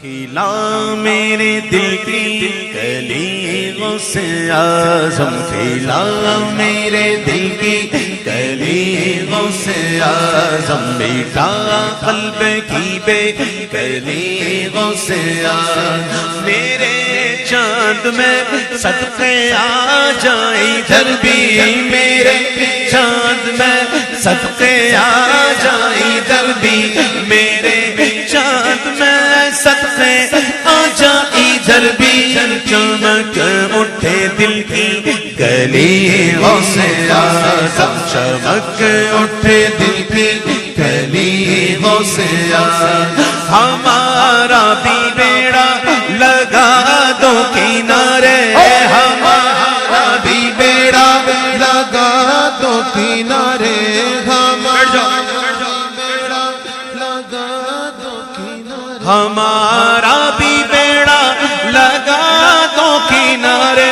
کھلا میرے دل کی کلی غوث اعظم، کھلا میرے دل کی کلی غوث اعظم، بیٹا قلب کی بے کلی غوث اعظم، میرے چاند میں صدقے آ جائیں ادھر بھی، میرے چاند میں صدقے آ جائیں ادھر بھی، میرے چاند میں صدقے آ جائیں ادھر بھی، چمک اٹھے دل کی کلی غوث اعظم، چمک اٹھے دل کی کلی غوث اعظم، ہمارا بھی بیڑا لگا دو کنارے، ہمارا بھی بیڑا لگا دو کنارے، ہمارا بھی بیڑا لگا دو کنارے،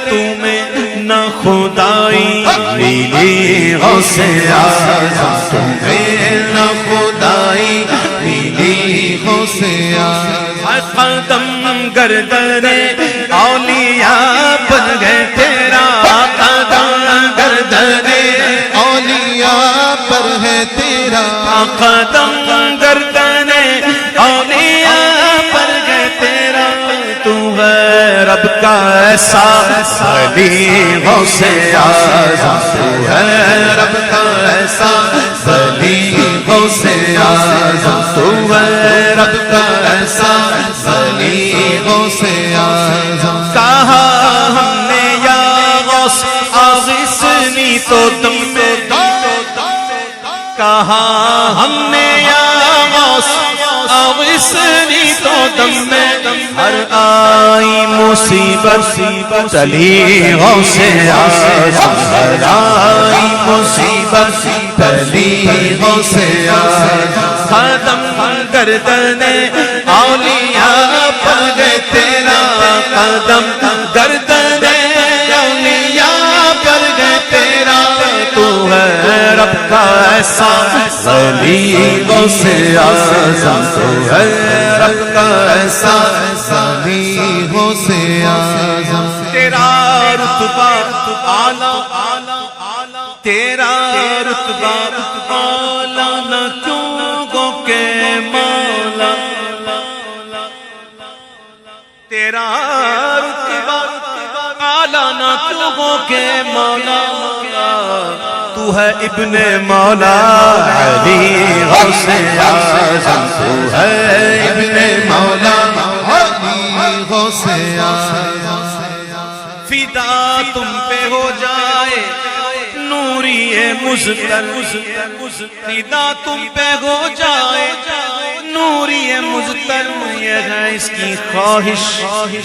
تمہیں نہ خدائی ملی غوث اعظم، تمہیں نہ خدائی ملی غوث اعظم، قدم گردن اولیاء پر گئے تیرا، قدم گردن اولیاء پر ہے تیرا، قدم گردن اولیاء پر گئے تیرا، تو ہے رب کا ایسا ولی غوث اعظم، تو ہے رب کا ایسا ولی غوث اعظم، تو ہے رب کا ایسا ولی غوث اعظم، کہا ہم نے یا غوث اغثنی تو دم میں، کہا ہم نے یا غوث اغثنی تو دم میں، ہر آئی مصیبت تلی غوث اعظم، ہر آئی مصیبت تلی غوث اعظم، قدم گردن اولیاء پر گئے تیرا، قدم گردن اولیاء پر گئے تیرا، تو ہے رب کا ایسا ولی غوث اعظم، تو ہے رب کا ایسا ولی غوث اعظم، تیرا رتبہ اعلیٰ، تیرا رتبہ اعلیٰ نہ کیوں گو کے مولا، تیرا رتبہ اعلیٰ نہ کیوں گو کے مولا، تو ہے ابن مولا علی غوث اعظم، تو ہے ابن مولا علی غوث اعظم، فدا تم پہ ہو جائے نوری مزتر، فدا تم پہ ہو جائے نوری مزتر، یہ ہے اس کی خواہش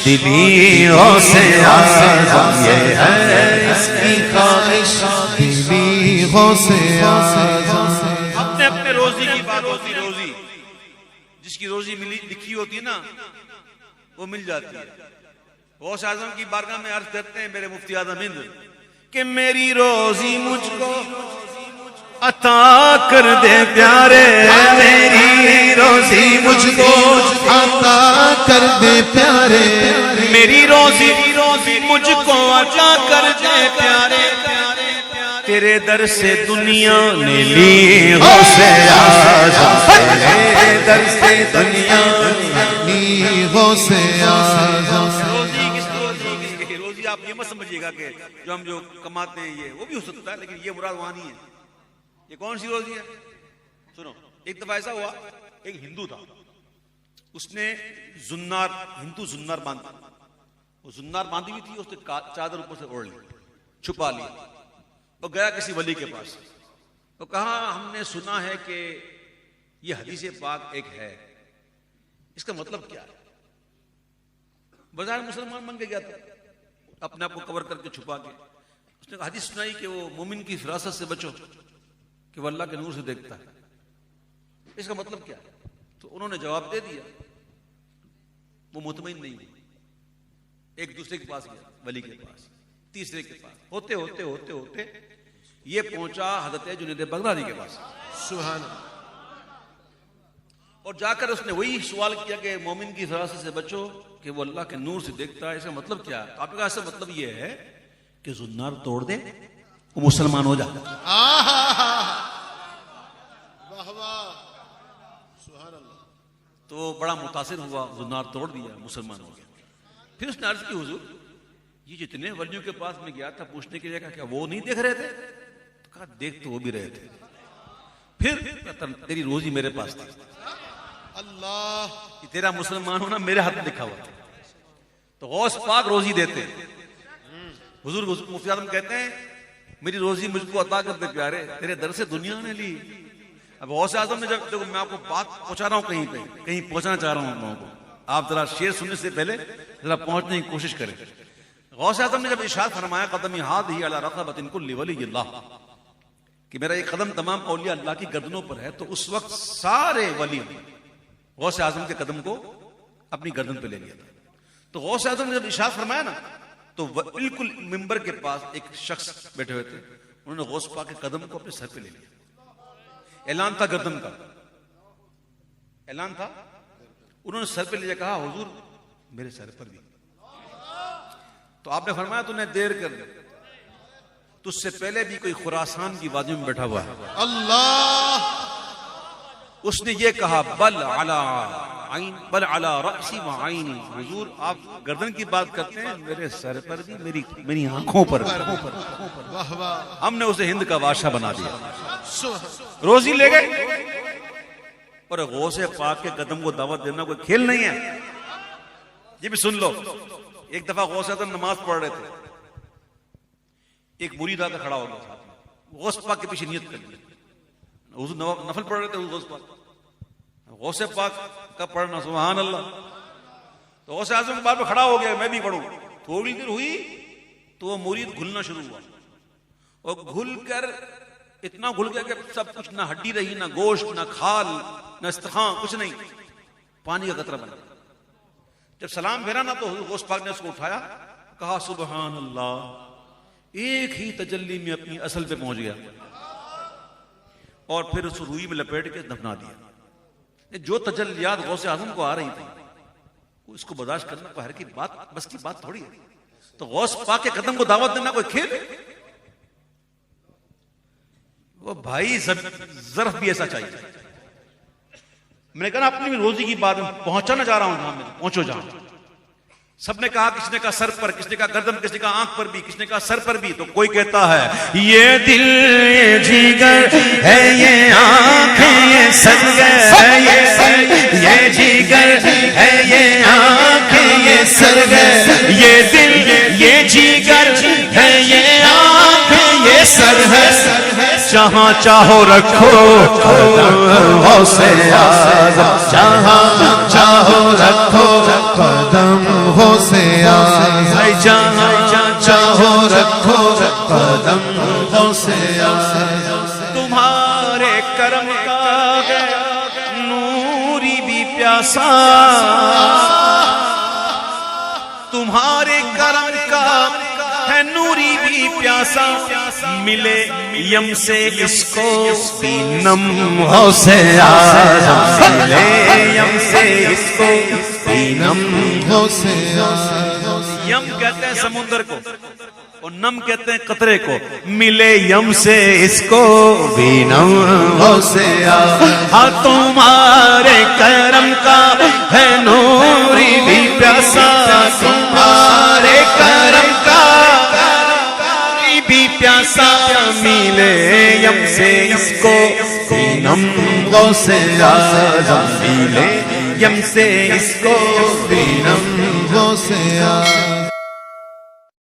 دلی غوث اعظم، یہ ہے اس کی خواہش دلی غوث اعظم، اپنے روزی کی بات ہوتی، روزی جس کی روزی ملی لکھی ہوتی ہے نا وہ مل جاتی ہے، غوث اعظم کی بارگاہ میں عرض کرتے ہیں میرے مفتی اعظم ہند کہ میری روزی مجھ کو عطا کر دے پیارے، میری روزی مجھ کو عطا کر دے پیارے، میری روزی مجھ کو عطا کر دے پیارے، تیرے در سے دنیا نے لی غوث اعظم، تیرے در سے دنیا نے لی غوث اعظم، روزی آپ یہ مت سمجھیے گا کہ جو کماتے ہیں یہ وہ بھی ہو سکتا ہے، لیکن یہ مراد وہاں نہیں ہے، یہ کون سی روزی ہے؟ سنو، ایک دفعہ ایسا ہوا، ایک ہندو تھا، اس نے ہندو زنار باندھا، وہ زنار باندھی ہوئی تھی، اس نے چادر اوپر سے اوڑھ لی، چھپا لی، وہ گیا کسی ولی کے پاس، وہ کہا ہم نے سنا ہے کہ یہ حدیث پاک ایک ہے، اس کا مطلب کیا ہے؟ بظاہر مسلمان بن کے گیا تھا، اپنے آپ کو کور کر کے چھپا کے، اس نے حدیث سنائی کہ وہ مومن کی فراست سے بچو کہ وہ اللہ کے نور سے دیکھتا ہے، اس کا مطلب کیا ہے؟ تو انہوں نے جواب دے دیا، وہ مطمئن نہیں ہوئی، ایک دوسرے کے پاس گیا، ولی کے پاس، تیسرے کے پاس، ہوتے ہوتے ہوتے ہوتے یہ پہنچا حضرت جنید بغدادی کے پاس، سبحان اللہ، اور جا کر اس نے وہی سوال کیا کہ مومن کی فراست سے بچو کہ وہ اللہ کے نور سے دیکھتا ہے، اس کا مطلب کیا ہے؟ آپ نے کہا اس کا مطلب یہ ہے کہ زنار توڑ دے وہ مسلمان ہو جائے. تو بڑا متاثر ہوا، زنار توڑ دیا، مسلمان ہو گیا. پھر اس نے عرض کی حضور یہ جتنے ولیوں کے پاس میں گیا تھا پوچھنے کے لیے، کہا کیا وہ نہیں دیکھ رہے تھے؟ تو کہا دیکھ تو وہ بھی رہے تھے. پھر تیری روزی میرے پاس تھی. اللہ، تیرا مسلمان ہونا میرے ہاتھ میں لکھا ہوا تھا. تو غوث پاک روزی دیتے. حضور مفتی اعظم کہتے ہیں میری روزی مجھ کو عطا کر دے پیارے، تیرے در سے دنیا نے لی. اب غوث اعظم نے جب میں آپ کو بات پہنچا رہا ہوں، کہیں پہنچانا چاہ رہا ہوں آپ لوگوں کو، آپ ذرا شعر سننے سے پہلے ذرا پہنچنے کی کوشش کریں. غوث اعظم نے جب ارشاد فرمایا قدمی ہادھی علی رقبۃ کل ولی اللہ، کہ میرا یہ قدم تمام اولیاء اللہ کی گردنوں پر ہے، تو اس وقت سارے ولی غوث اعظم کے قدم کو اپنی گردن پہ لے لیا تھا. تو غوث اعظم نے جب ارشاد فرمایا نا، تو بالکل ممبر کے پاس ایک شخص بیٹھے ہوئے تھے، انہوں نے غوث پاک کے قدم کو اپنے سر پہ لے لیا. اعلان تھا گردن کا، اعلان تھا. انہوں نے سر پہ لے کہا حضور میرے سر پر بھی. تو آپ نے فرمایا تو نے دیر کر دی، تجھ سے پہلے بھی کوئی خراسان کی وادی میں بیٹھا ہوا ہے. اللہ، اس نے یہ کہا بل علی رأسی و عینی. حضور آپ گردن کی بات کرتے ہیں، میرے سر پر بھی، میری آنکھوں پر. ہم نے اسے ہند کا بادشاہ بنا دیا. روزی لے گئے. اور غوث پاک کے قدم کو دعوت دینا کوئی کھیل نہیں ہے. یہ بھی سن لو. ایک دفعہ غوث اعظم نماز پڑھ رہے تھے، ایک مرید آ کر کھڑا ہو گیا ساتھ میں، غوث پاک کے پیچھے نیت کر لی. حضور نفل پڑھ رہے تھے، غوث پاک غوث پاک کا پڑھنا سبحان اللہ. تو غوث اعظم کے بعد میں کھڑا ہو گیا، میں بھی پڑھوں. تھوڑی دیر ہوئی تو وہ مرید گھلنا شروع ہوا، اور گھل کر اتنا گھل گیا کہ سب کچھ، نہ ہڈی رہی، نہ گوشت، نہ کھال، نہ استخوان، کچھ نہیں، پانی کا قطرہ بنا. جب سلام پھیرا نا تو غوث پاک نے اس کو اٹھایا، کہا سبحان اللہ، ایک ہی تجلی میں اپنی اصل پہ پہنچ گیا، اور پھر اس روئی میں لپیٹ کے دفنا دیا. جو تجلیات غوث اعظم کو آ رہی تھی اس کو برداشت کرنا کوئی ہر کی بات، بس کی بات تھوڑی ہے. تو غوث پاک کے قدم کو دعوت دینا کوئی کھیل؟ وہ بھائی ظرف بھی ایسا چاہیے. میں نے کہا اپنی روزی کی بات میں پہنچانا چاہ رہا ہوں جہاں میں، پہنچو جہاں. سب نے کہا، کس نے کہا سر پر، کس نے کہا گردن، کس نے کہا آنکھ پر بھی، کس نے کہا سر پر بھی. تو کوئی کہتا ہے یہ دل، یہ جگر ہے، یہ آنکھ ہے، یہ سر ہے، یہ جگر ہے، یہ آنکھ ہے، یہ سر ہے، یہ دل، یہ جگر ہے، یہ آنکھ ہے، یہ سر ہے. جہاں چاہو رکھو غوث اعظم، جہاں چاہو رکھو قدم غوث اعظم، جہاں چاہو رکھو قدم غوث اعظم. تمہارے کرم کا نوری بھی پیاسا، تمہارے کرم کا ہے نوری بھی پیاسا، ملے یم سے اس کو بھی نم غوث اعظم، ملے یم سے اس کو بھی نم غوث اعظم. یم کہتے ہیں سمندر کو، اور نم کہتے ہیں قطرے کو. ملے یم سے اس کو بھی نم غوث اعظم. ہاں تمہارے کرم کا ہے نوری بھی پیاسا، تمہارے کرم کا بھی پیاسا، ملے یم سے اس کو بھی نم غوث اعظم، ملے یم سے اس کو بھی نم غوث اعظم.